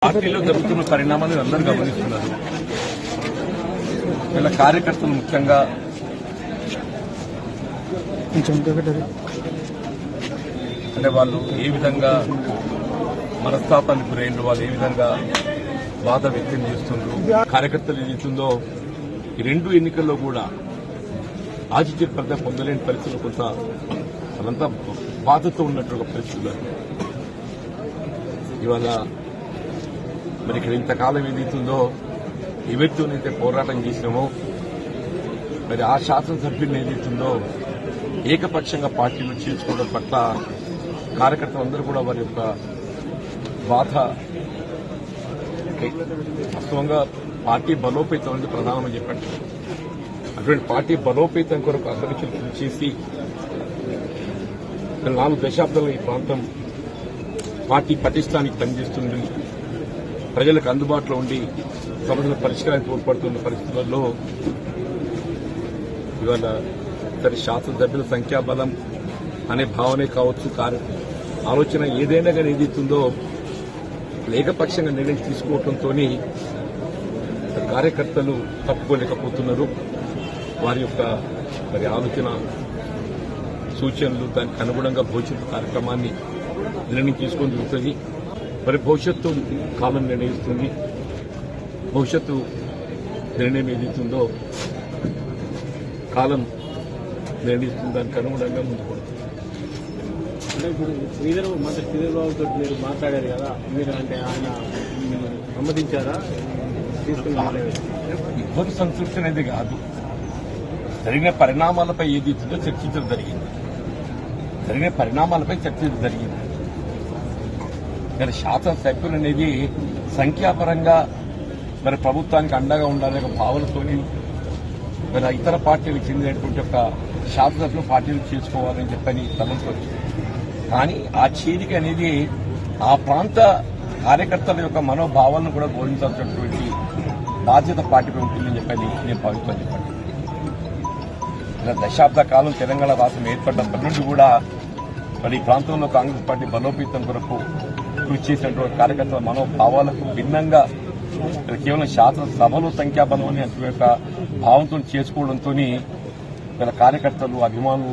పార్టీలో జరుగుతున్న పరిణామాలను అందరూ గమనిస్తున్నారు. వీళ్ళ కార్యకర్తలు ముఖ్యంగా అంటే వాళ్ళు ఏ విధంగా మనస్తాపానికి గురైన వాళ్ళు ఏ విధంగా బాధ వ్యక్తం చేస్తుండ్రు, కార్యకర్తలు ఏదైతుందో ఈ రెండు ఎన్నికల్లో కూడా ఆతిథ్య ఫలితం పొందలేని పరిస్థితులు కొంత వాళ్ళంతా బాధతో ఉన్నట్టు పరిస్థితులు. ఇవాళ మరి ఇక్కడ ఇంతకాలం ఏదైతుందో ఎవరితోనైతే పోరాటం చేసినామో మరి ఆ శాసనసభ్యులను ఏదైతుందో ఏకపక్షంగా పార్టీలు చేర్చుకోవడం పట్ల కార్యకర్తలందరూ కూడా వారి యొక్క బాధ వాస్తవంగా పార్టీ బలోపేతం అనేది ప్రధానమని చెప్పండి. అటువంటి పార్టీ బలోపేతం కొరకు అసలు చేసి 4 దశాబ్దాలుగా ఈ ప్రాంతం పార్టీ పటిష్టానికి పనిచేస్తుంది, ప్రజలకు అందుబాటులో ఉండి సమస్యల పరిష్కారానికి తోడ్పడుతున్న పరిస్థితుల్లో ఇవాళ సరే శాసనసభ్యుల సంఖ్యాబలం అనే భావనే కావచ్చు, ఆలోచన ఏదైనా కానీ ఏదైతుందో ఏకపక్షంగా నిర్ణయం తీసుకోవడంతో కార్యకర్తలు తప్పుకోలేకపోతున్నారు. వారి యొక్క మరి ఆలోచన సూచనలు దానికి అనుగుణంగా భవిష్యత్తు కార్యక్రమాన్ని నిర్ణయం తీసుకొని జరుగుతుంది. మరి భవిష్యత్తు కాలం నిర్ణయిస్తుంది. భవిష్యత్తు నిర్ణయం ఏదైతుందో కాలం నిర్ణయిస్తుంది, దానికి అనుగుణంగా ముందుకు అంటే ఇప్పుడు మంత్రి శ్రీధర్ బాబుతో మీరు మాట్లాడారు కదా, మీరు అంటే ఆయన సమ్మతించారా? ఇద్దరు సంతృప్తి అనేది కాదు, జరిగిన పరిణామాలపై ఏదైతుందో చర్చించడం జరిగింది. జరిగిన పరిణామాలపై చర్చించడం జరిగింది. మరి శాసనసభ్యులు అనేది సంఖ్యాపరంగా మరి ప్రభుత్వానికి అండగా ఉండాలనే ఒక భావనతోని మరి ఇతర పార్టీలకు చెందినటువంటి ఒక శాసనసభ్యులు పార్టీలు చేసుకోవాలని చెప్పని తలంచవచ్చు. కానీ ఆ చేరిక అనేది ఆ ప్రాంత కార్యకర్తల యొక్క మనోభావాలను కూడా గౌరవించాల్సినటువంటి బాధ్యత పార్టీపై ఉంటుందని చెప్పని నేను భావిస్తాను. చెప్పండి, దశాబ్ద కాలం తెలంగాణ రాష్ట్రం ఏర్పడినప్పటి నుండి కూడా మరి ఈ ప్రాంతంలో కాంగ్రెస్ పార్టీ బలోపేతం కొరకు కృషి చేసినటువంటి కార్యకర్తల మనోభావాలకు భిన్నంగా కేవలం శాసనసభలో సంఖ్యాబలం అనే యొక్క భావంతో చేసుకోవడంతో వీళ్ళ కార్యకర్తలు అభిమానులు